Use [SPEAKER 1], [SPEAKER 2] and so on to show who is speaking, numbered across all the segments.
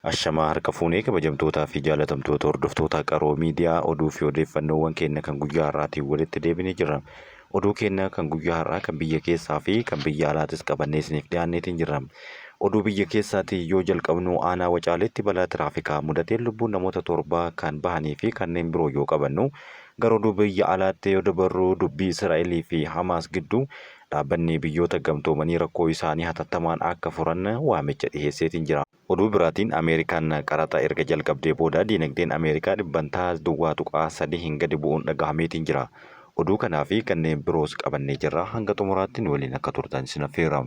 [SPEAKER 1] Ashamaa harka fuunee kabajamtootaa fi jaalatamtoota hordoftoota qaroo miidiyaa oduu fi odeeffannoowwan keenya kan guyyaa har'aatiin walitti deebinee jirra. Oduu keenya kan guyyaa har'aa kan biyya keessaa fi kan biyya alaatis qabannee isiniif dhiyaanneetiin jirra. Oduu biyya keessaatii yoo jalqabnu aanaa Wacaaleetti balaa tiraafikaa mudateen lubbuun namoota torbaa kan bahanii fi kanneen biroo yoo qabannu gara oduu biyya alaatti yoo dabarru dubbii Israa'elii fi Hamaas gidduu dhaabbanni biyyoota gamtoomanii rakkoo isaanii hatattamaan akka furan waamicha dhiheesseetiin jira. Oduu biraatiin Ameerikaan qaraxa erga jalqabdee booda diinagdeen Ameerikaa dhibbantaa duwwaa tuqaa 3 gadi bu'uun dhagahameetiin jira. Oduu kanaa fi kanneen biroos qabannee jirra. Hanga xumuraatti waliin akka turtan isin affeerra.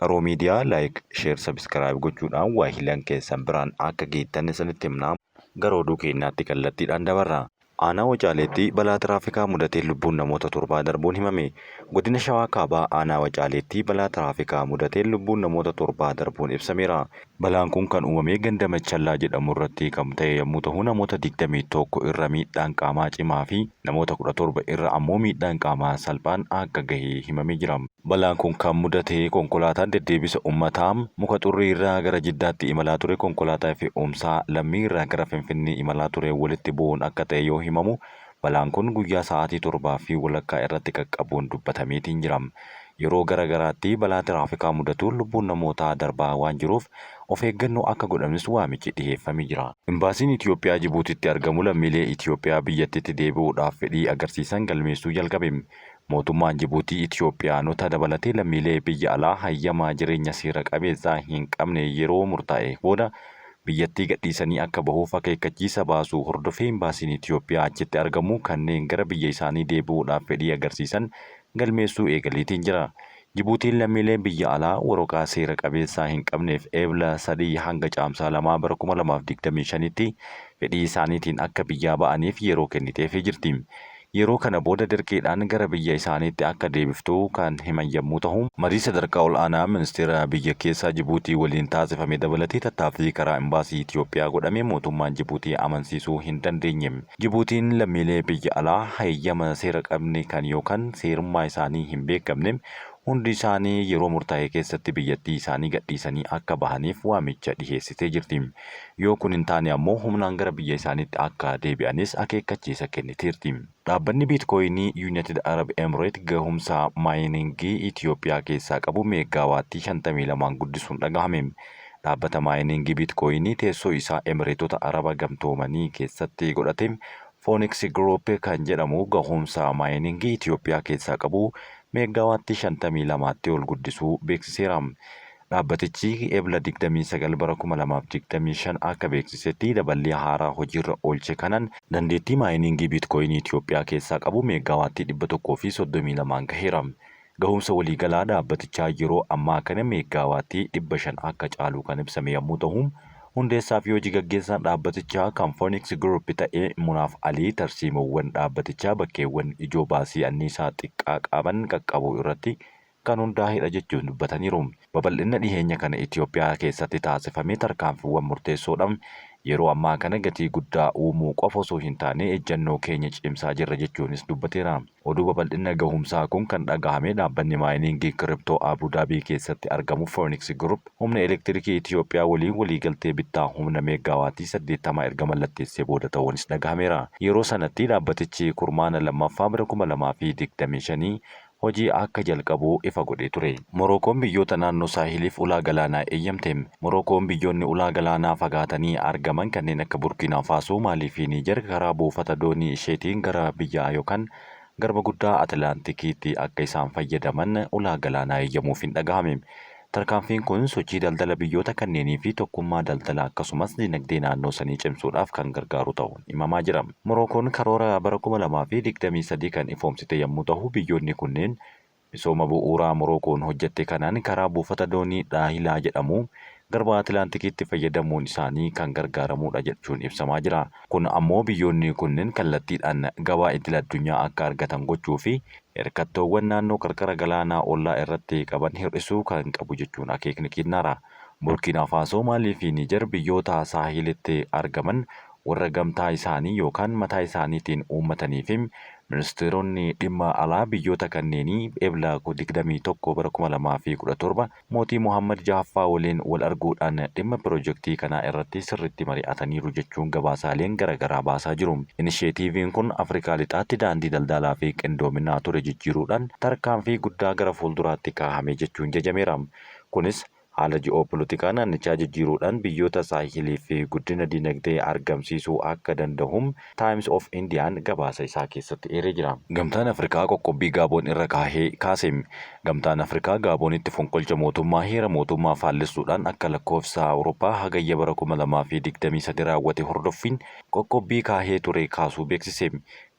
[SPEAKER 1] Qaroo miidiyaa laayik, sheer, sabskiraayib gochuudhaan waahilan keessan biraan akka geettan isinitti himna. Gara oduu keenyaatti kallattiidhaan dabarra. Aanaa Wacaaleetti balaa tiraafikaa mudateen lubbuun namoota torbaa darbuun himame. Godina Shawaa Kaabaa aanaa Wacaaleetti balaa tiraafikaa mudateen lubbuun namoota torbaa darbuun ibsameera. Balaan kun kan uumame ganda Machallaa jedhamu irratti kan ta'e yommuu ta'u namoota 21 irra miidhaan qaamaa cimaa fi namoota 17 irra ammoo miidhaan qaamaa salphaan akka gahee himamee jira. Balaan kun kan mudate konkolaataan deddeebisa uummataa muka xurrii irraa gara Jiddaatti imalaa ture konkolaataa fe'umsaa lammii irraa gara Finfinnee imalaa ture walitti bu'uun akka ta'e yoo himamu balaan kun guyyaa sa'aatii 7 fi walakkaa irratti qaqqabuun dubbatameetiin jira. Yeroo garagaraatti balaa tiraafikaa mudatuun lubbuun namootaa darbaa waan jiruuf of eeggannoo akka godhanis waamichi dhiheeffamee jira. Imbaasiin Itoophiyaa Jibuutitti argamu lammiilee Itoophiyaa biyyattiitti deebi'uudhaaf fedhii agarsiisan galmeessuu jalqabe. Mootummaan Jibuutii Itoophiyaanota dabalatee lammiilee biyya alaa hayyamaa jireenya seera qabeessaa hin qabne yeroo murtaa'e booda biyyattii gadhiisanii akka bahuuf akeekkachiisa baasuu hordofee imbaasiin Itoophiyaa achitti argamu kanneen gara biyya isaanii deebi'uudhaaf fedhii agarsiisan galmeessuu eegaleetiin jira. Jibuutiin lammiilee biyya alaa waraqaa seera qabeessaa hin qabneef eebla 3 hanga caamsaa 2 bara 2025tti fedhii isaaniitiin akka biyyaa ba'aniif yeroo kenniteefii jirti. Yeroo kana booda dirqiidhaan gara biyya isaaniitti akka deebiftuu kan himan yommuu ta'u, marii sadarkaa ol'aanaa ministeera biyya keessaa Jibuutii waliin taasifame dabalatee tattaaffii karaa imbaasii Itoophiyaa godhamee mootummaan Jibuutii amansiisuu hin dandeenye. Jibuutiin lammiilee biyya alaa hayyama seera qabne kan yookaan seerummaa isaanii hin beekamne hundi isaanii yeroo murtaa'e keessatti biyyattii isaanii gadhiisanii akka bahaniif waamicha dhiheessitee jirti. Yoo kun hin taane ammoo humnaan gara biyya isaaniitti akka deebi'anis akeekkachiisa kenniteerti. Dhaabbanni biitkooyinii United Arab Emirates gahumsa maayiningii Itoophiyaa keessaa qabu meegaawaattii 52 guddisuun dhagahame. Dhaabbata maayiningii biitkooyinii teessoo isaa Emireetota Araba gamtoomanii keessatti godhate Phoenix Group kan jedhamu gahumsa maayiningii Itoophiyaa keessaa qabu meegaawaattii 52tti ol guddisuu beeksiseera. Dhaabbatichi eebla 29 bara 2025 akka beeksisetti daballee haaraa hojiirra oolche kanaan dandeettii maayiningii biitkooyinii Itoophiyaa keessaa qabu meegaawaattii 132 gaheera. Gahumsa waliigalaa dhaabbatichaa yeroo ammaa kana meegaawaattii 500 akka caalu kan ibsame yommuu ta'u, hundeessaa fi hojii gaggeessaan dhaabbatichaa kan Phoenix Group ta'ee Munaaf Alii tarsiimowwan dhaabbatichaa bakkeewwan ijoo baasii anniisaa xiqqaa qaban qaqqabuu irratti kan hundaa'edha jechuun dubbataniiru. Babal'ina dhiheenya kana Itoophiyaa keessatti taasifamee tarkaanfiiwwan murteessoodhaan yeroo ammaa kana gatii guddaa uumuu qofa osoo hin taane ejjennoo keenya cimsaa jirra jechuunis dubbateera. Oduu babal'ina gahumsaa kun kan dhagahame dhaabbanni maayiningii kiriptoo Abu Dhabii keessatti argamu Phoenix Group humna elektirikii Itoophiyaa waliin waliigaltee bittaa humna meegaawaatii 80 erga mallatteessee booda ta'uunis dhagahameera. Yeroo sanatti dhaabbatichi kurmaana lammaffaa bara 2025 hojii akka jalqabu ifa godhee ture. Morookoon biyyoota naannoo saahiliif ulaa galaanaa eeyyamte. Morookoon biyyoonni ulaa galaanaa fagaatanii argaman kanneen akka Burkina Faasoo, Maalii fi Niijer karaa buufata doonii isheetiin gara biyyaa yookaan garba guddaa Atlaantikiitti akka isaan fayyadaman ulaa galaanaa eeyyamuuf hin dhagahame. Tarkaanfiin kun sochii daldala biyyoota kanneenii fi tokkummaa daldalaa akkasumas dinagdee naannoo sanii cimsuudhaaf kan gargaaru ta'uun himamaa jira. Morookoon karoora bara 2023 kan ifoomsite yommuu ta'u, biyyoonni kunneen misooma bu'uuraa Morookoon hojjette kanaan karaa buufata doonii Daahilaa jedhamu garba Atlaantikiitti fayyadamuun isaanii kan gargaaramudha jechuun ibsamaa jira. Kun ammoo biyyoonni kunneen kallattiidhaan gabaa idil addunyaa akka argatan gochuu fi hirkattoowwan naannoo qarqara galaanaa ollaa irratti qaban hir'isuu kan qabu jechuun akeekni kennaara. Burkina Faasoo, Maalii fi Niijer biyyoota saahilitti argaman warra gamtaa isaanii yookaan mataa isaaniitiin uummatanii fi ministeeronni dhimma alaa biyyoota kanneenii eebla 21 bara 2017 mootii Mohaammed Jahaffaa waliin wal arguudhaan dhimma piroojeektii kanaa irratti sirriitti mari'ataniiru jechuun gabaasaaleen garaagaraa baasaa jiru. Inisheetiiviin kun Afrikaa lixaatti daandii daldalaa fi qindoominaa ture jijjiiruudhaan tarkaanfii guddaa gara fuulduraatti kaa'ame jechuun jajameera. Kunis haala ji'oopolitikaa naannichaa jijjiiruudhaan biyyoota saahilii fi guddina dinagdee argamsiisuu akka danda'uun Times of Indiyaan gabaasa isaa keessatti eeree jira. Gamtaan Afrikaa qoqqobbii Gaaboon irra kaase. Gamtaan Afrikaa Gaaboonitti fonqolcha mootummaa heera mootummaa faallessuudhaan akka lakkoofsa Awurooppaa hagayya bara 2023 raawwate hordoffiin qoqqobbii kaahee ture kaasuu beeksise.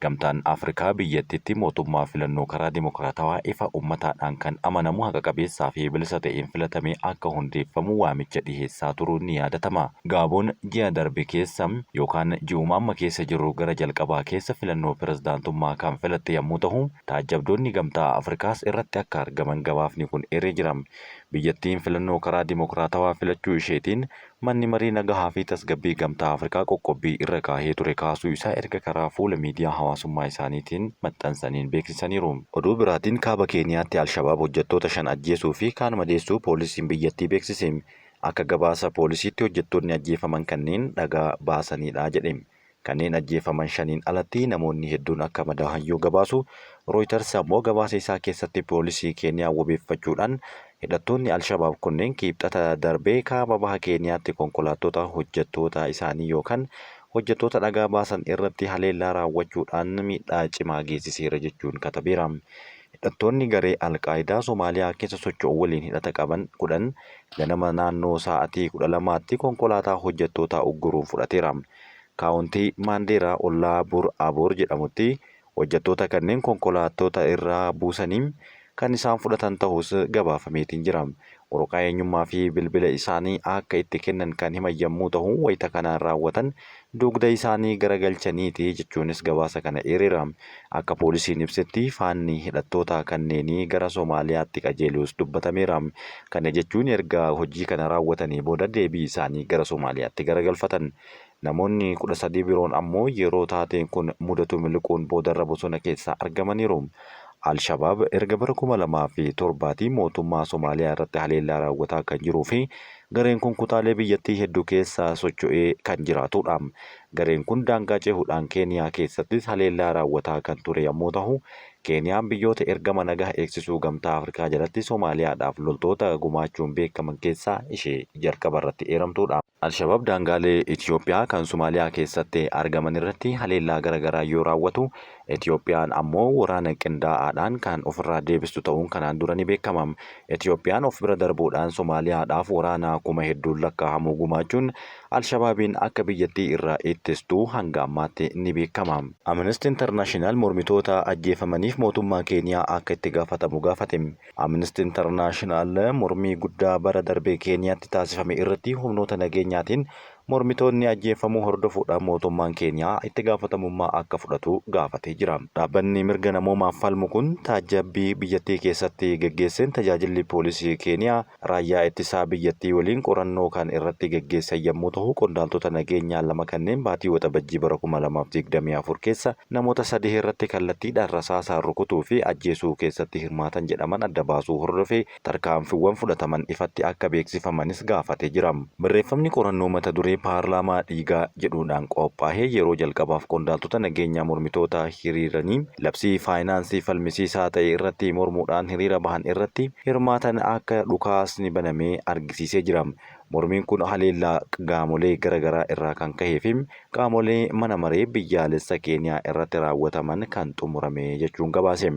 [SPEAKER 1] Gamtaan Afrikaa biyyattiitti mootummaa filannoo karaa dimokiraatawaa ifa uummataadhaan kan amanamu haqa qabeessaa fi bilisa ta'een filatamee akka hundeeffamu waamicha dhiheessaa turuun ni yaadatama. Gaaboon ji'a darbe keessa yookaan ji'uma amma keessa jiru gara jalqabaa keessa filannoo pirezidaantummaa kan filatte yommuu ta'u, taajjabdoonni gamtaa Afrikaas irratti akka argaman gabaafni kun eeree jira. Biyyattiin filannoo karaa dimokiraatawaa filachuu isheetiin manni marii nagahaa fi tasgabbii gamtaa Afrikaa qoqqobbii irra kaahee ture kaasuu isaa erga karaa fuula miidiyaa hawaasummaa isaaniitiin maxxansaniin beeksisaniiru. Oduu biraatiin kaaba Keeniyaatti Alshabaab hojjettoota 5 ajjeesuu fi kaan madeessuu poolisiin biyyattii beeksise. Akka gabaasa poolisiitti hojjettoonni ajjeefaman kanneen dhagaa baasanidha jedhe. Kanneen ajjeefaman 5 alatti namoonni hedduun akka madaa'an yoo gabaasu, Reuters ammoo gabaasa isaa keessatti poolisii Keeniyaa wabeeffachuudhaan hidhattoonni Alshabaab kunneen kibxata darbee kaaba baha Keeniyaatti konkolaattota hojjettoota isaanii yookaan hojjettoota dhagaa baasan irratti haleellaa raawwachuudhaan miidhaa cimaa geessiseera jechuun katabeera. Hidhattoonni garee Alqaayidaa Somaaliyaa keessa socho'u waliin hidhata qaban 10 ganama naannoo sa'aatii 12tti konkolaataa hojjettoota ugguruun fudhateera. Kaawuntii Maandeeraa ollaa Bur Aboor jedhamutti hojjettoota kanneen konkolaattota irraa buusaniin kan isaan fudhatan ta'us gabaafameetiin jira. Waraqaa eenyummaa fi bilbila isaanii akka itti kennan kan himan yommuu ta'u, wayita kanaan raawwatan dugda isaanii garagalchaniiti jechuunis gabaasa kana eereera. Akka poolisiin ibsetti faanni hidhattoota kanneenii gara Somaaliyaatti qajeelus dubbatameera. Kana jechuun erga hojii kana raawwatanii booda deebii isaanii gara Somaaliyaatti garagalfatan. Namoonni 13 biroon ammoo yeroo taateen kun mudatu miliquun boodarra bosona keessa argamaniiru. Alshabaab erga bara 2007 mootummaa Somaaliyaa irratti haleellaa raawwataa kan jiruu fi gareen kun kutaalee biyyattii hedduu keessa socho'ee kan jiraatudha. Gareen kun daangaa cehuudhaan Keeniyaa keessattis haleellaa raawwataa kan ture yommuu ta'u, Keeniyaan biyyoota ergama nagaa eegsisuu gamtaa Afrikaa jalatti Somaaliyaadhaaf loltoota gumaachuun beekaman keessaa ishee jalqaba irratti eeramtudha. Alshabaab daangaalee Itoophiyaa kan Somaaliyaa keessatti argaman irratti haleellaa garaagaraa yoo raawwatu, Itoophiyaan ammoo waraana qindaa'aadhaan kan ofirraa deebistu ta'uun kanaan dura ni beekama. Itoophiyaan of bira darbuudhaan Somaaliyaadhaaf waraana kuma hedduun lakkaa'amu gumaachuun Alshabaabiin akka biyyattii irraa ittistuu hanga ammaatti ni beekama. Amnesty International mormitoota ajjeefamaniif mootummaa Keeniyaa akka itti gaafatamu gaafate. Amnesty International mormii guddaa bara darbee Keeniyaatti taasifame irratti humnoota nageenyaatiin mormitoonni ajjeefamuu hordofuudhaan mootummaan Keeniyaa itti gaafatamummaa akka fudhatu gaafatee jira. Dhaabbanni mirga namoomaaf falmu kun taajjabbii biyyattii keessatti geggeesseen tajaajilli poolisii Keeniyaa raayyaa ittisaa biyyattii waliin qorannoo kan irratti geggeessan yommuu ta'u, qondaaltota nageenyaa 2 kanneen baatii waxabajjii bara 2024 keessa namoota 3 irratti kallattiidhaan rasaasaan rukutuu fi ajjeesuu keessatti hirmaatan jedhaman adda baasuu hordofee tarkaanfiiwwan fudhataman ifatti akka beeksifamanis gaafatee jira. Barreeffamni qorannoo mata duree paarlaamaa dhiigaa jedhuudhaan qophaa'ee yeroo jalqabaaf qondaaltota nageenyaa mormitoota hiriiranii labsii faayinaansii falmisiisaa ta'e irratti mormuudhaan hiriira bahan irratti hirmaatan akka dhukaasni banamee argisiisee jira. Mormiin kun haleellaa qaamolee garaagaraa irraa kan ka'ee fi qaamolee mana maree biyyaalessa Keeniyaa irratti raawwataman kan xumurame jechuun gabaase.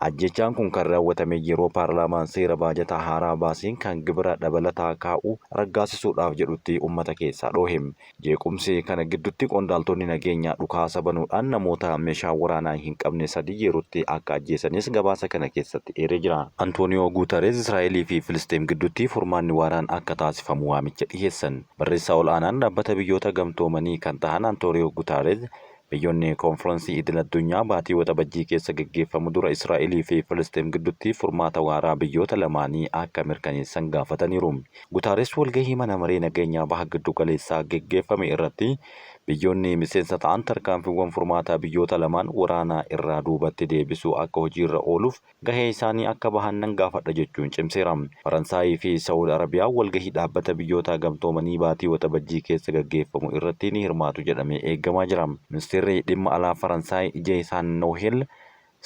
[SPEAKER 1] Ajjechaan kun kan raawwatame yeroo paarlaamaan seera baajataa haaraa baasiin kan gibira dabalataa kaa'u raggaasisuudhaaf jedhutti uummata keessaa dhoohe. Jeequmsi kana gidduutti qondaaltonni nageenyaa dhukaasa banuudhaan namoota meeshaa waraanaa hin qabne 3 yerootti akka ajjeesanis gabaasa kana keessatti eeree jira. Antooniyoo Guutarees Israa'elii fi Filisxeem gidduutti furmaanni waaraan akka taasifamu waamicha dhiyeessan. Barreessaa ol'aanaan dhaabbata biyyoota gamtoomanii kan ta'an Antooniyoo Guutarees Biyyoonni konfiraansii idil addunyaa baatii waxabajjii keessa gaggeeffamu dura Israa'elii fi Filisxeem gidduutti furmaata waaraa biyyoota lamaanii akka mirkaneessan gaafataniiru. Gutaares walgahii mana maree nageenyaa baha giddu galeessaa gaggeeffame irratti biyyoonni miseensa ta'an tarkaanfiiwwan furmaataa biyyoota lamaan waraanaa irraa duubatti deebisuu akka hojiirra ooluuf gahee isaanii akka bahan nan gaafadha jechuun cimseera. Faransaayii fi Saawud Arabiyaa walgahii dhaabbata biyyoota gamtoomanii baatii waxabajjii keessa gaggeeffamu irratti ni hirmaatu jedhamee eegamaa jira. Ministeerri dhimma alaa Faransaay Jean Noël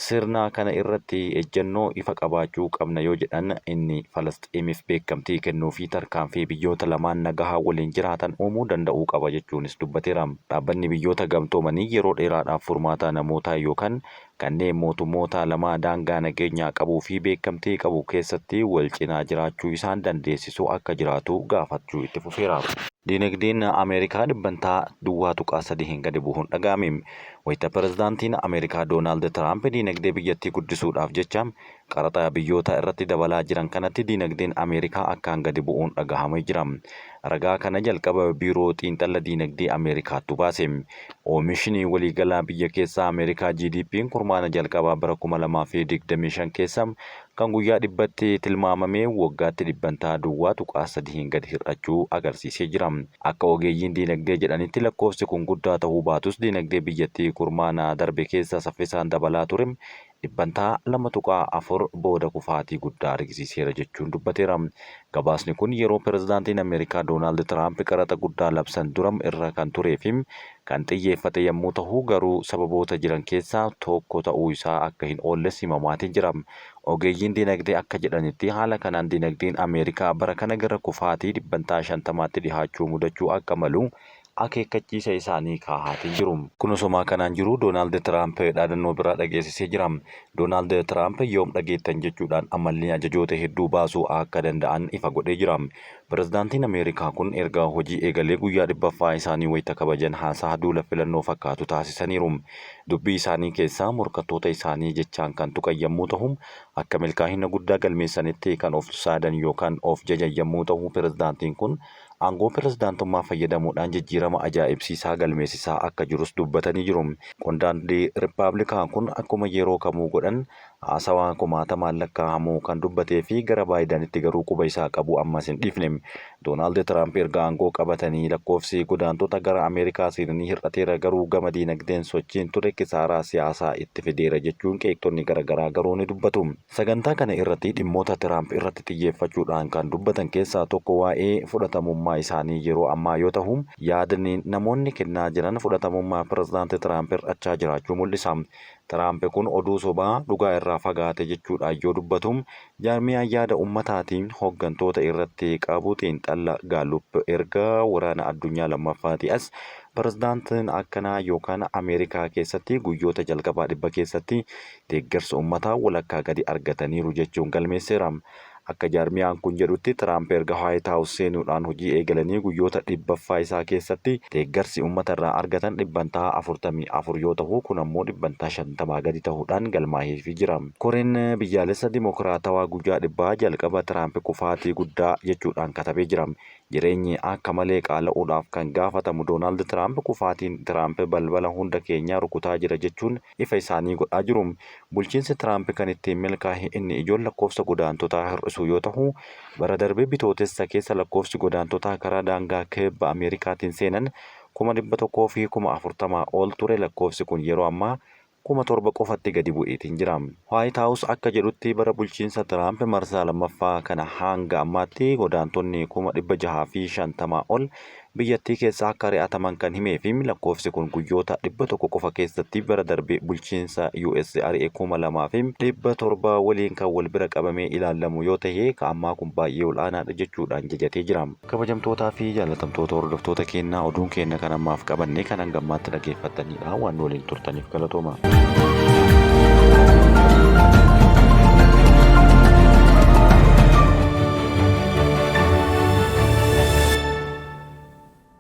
[SPEAKER 1] sirna kana irratti ejjennoo ifa qabaachuu qabna yoo jedhan inni Filisxeemiif beekamtii kennuu fi tarkaanfii biyyoota lamaan nagahaa waliin jiraatan uumuu danda'uu qaba jechuunis dubbateera. Dhaabbanni biyyoota gamtoomanii yeroo dheeraadhaaf furmaata namootaa yookaan kanneen mootummoota lamaa daangaa nageenyaa qabuu fi beekamtii qabu keessatti wal cinaa jiraachuu isaan dandeessisuu akka jiraatu gaafachuu itti fufeera. Dinagdeen Ameerikaa dhibbantaa duwwaa tuqaa 3 gadi bu'uun dhaga'ame. Wayita pirezidaantiin Ameerikaa Doonaald Tiraamp dinagdee biyyattii guddisuudhaaf jecha qaraxa biyyoota irratti dabalaa jiran kanatti dinagdeen Ameerikaa akkaan gadi bu'uun dhagahamee jira. Ragaa kana jalqaba biiroo xiinxala dinagdee Ameerikaatu baase. Oomishni waliigalaa biyya keessaa Ameerikaa GDP'n kurmaana jalqabaa bara 2025 keessa kan guyyaa dhibbatti tilmaamamee waggaatti dhibbantaa duwwaa tuqaa 3 gadi hir'achuu agarsiisee jira. Akka ogeeyyiin dinagdee jedhanitti lakkoofsi kun guddaa ta'uu baatus dinagdee biyyattii kurmaana darbe keessa saffisaan dabalaa ture dhibbantaa 2.4 booda kufaatii guddaa argisiiseera jechuun dubbateera. Gabaasni kun yeroo pirezidaantiin Ameerikaa Doonaald Tiraamp qaraxa guddaa labsan dura irra kan turee fi kan xiyyeeffate yommuu ta'u garuu sababoota jiran keessaa tokko ta'uu isaa akka hin oolles himamaatiin jira. Ogeeyyiin dinagdee akka jedhanitti haala kanaan dinagdeen Ameerikaa bara kana gara kufaatii dhibbantaa 50tti dhihaachuu mudachuu akka malu akeekkachiisa isaanii kaa'aatii jiru. Kun osoo kanaan jiru Doonaald Tiraamp dhaadannoo biraa dhageessisee jira. Doonaald Tiraamp yoom dhageettan jechuudhaan ammallee ajajoota hedduu baasuu akka danda'an ifa godhee jira. Pirezidaantiin Ameerikaa kun erga hojii eegalee guyyaa 100ffaa isaanii wayita kabajan haasaa duula filannoo fakkaatu taasisaniiru. Dubbii isaanii keessaa morkattoota isaanii jechaan kan tuqan yommuu ta'u akka milkaa'ina guddaa galmeessanitti kan of saadan yookaan of jajan yommuu ta'u pirezidaantiin kun aangoo pirezidaantummaa fayyadamuudhaan jijjiirama ajaa'ibsiisaa galmeessisaa akka jirus dubbatanii jiru. Qondaalli Rippaabilikaan kun akkuma yeroo kamuu godhan haasawaa kumaatamaan lakkaa'amuu kan dubbatee fi gara Baayidanitti garuu quba isaa qabu ammas hin dhiifne. Doonaald Tiraamp erga aangoo qabatanii lakkoofsi godaantota gara Ameerikaa seenanii hir'ateera garuu gama dinagdeen sochiin ture kisaaraa siyaasaa itti fideera jechuun qeeqxonni garaagaraa garuu ni dubbatu. Sagantaa kana irratti dhimmoota Tiraamp irratti xiyyeeffachuudhaan kan dubbatan keessaa tokko waa'ee fudhatamummaa isaanii yeroo ammaa yoo ta'u yaadni namoonni kennaa jiran fudhatamummaa pirezidaantii Tiraamp hir'achaa jiraachuu mul'isa. Tiraamp kun oduu sobaa dhugaa irraa fagaate jechuudhaan yoo dubbatu jaarmiyaan yaada ummataatiin hooggantoota irratti qabu xiinxala Gaalup erga waraana addunyaa lammaffaati as pirezidaantiin akkanaa yookaan Ameerikaa keessatti guyyoota jalqabaa 100 keessatti deeggarsa ummataa walakkaa gadi argataniiru jechuun galmeesseera. Akka jaarmiyaan kun jedhutti Tiraamp erga White House seenuudhaan hojii eegalanii guyyoota 100ffaa isaa keessatti deeggarsi uummata irraa argatan dhibbantaa 44 yoo ta'u kun ammoo dhibbantaa 50 gadi ta'uudhaan galmaa'ee jira. Koreen biyyaalessa dimokiraatawaa guyyaa 100 jalqaba Tiraamp kufaatii guddaa jechuudhaan katabee jira. Jireenyi akka malee qaala'uudhaaf kan gaafatamu Doonaald Tiraamp kufaatiin Tiraamp balbala hunda keenyaa rukutaa jira jechuun ifa isaanii godhaa jiru. Bulchiinsi Tiraamp kan ittiin milkaa'e inni ijoon lakkoofsa godaantotaa hir'isuu yoo ta'u bara darbee bitootessa keessa lakkoofsi godaantotaa karaa daangaa kibba Ameerikaatiin seenan 100,000 fi 40,000 ol ture. Lakkoofsi kun yeroo ammaa 7,000 qofatti gadi bu'eetiin jira. White House akka jedhutti bara bulchiinsa Tiraamp marsaa lammaffaa kana hanga ammaatti godaantonni 650 ol biyyattii keessa akka ari'ataman kan himee fi lakkoofsi kun guyyoota 100 qofa keessatti bara darbee bulchiinsa US ari'ee 2,700 waliin kan wal bira qabamee ilaalamu yoo ta'e ka'ammaa kun baay'ee olaanaadha jechuudhaan jajatee jira. Kabajamtootaa fi jaalatamtoota hordoftoota keenyaa oduun keenya kan ammaaf qabannee kan hangammaatti dhaggeeffattanidha. Waan waliin turtaniif galatooma.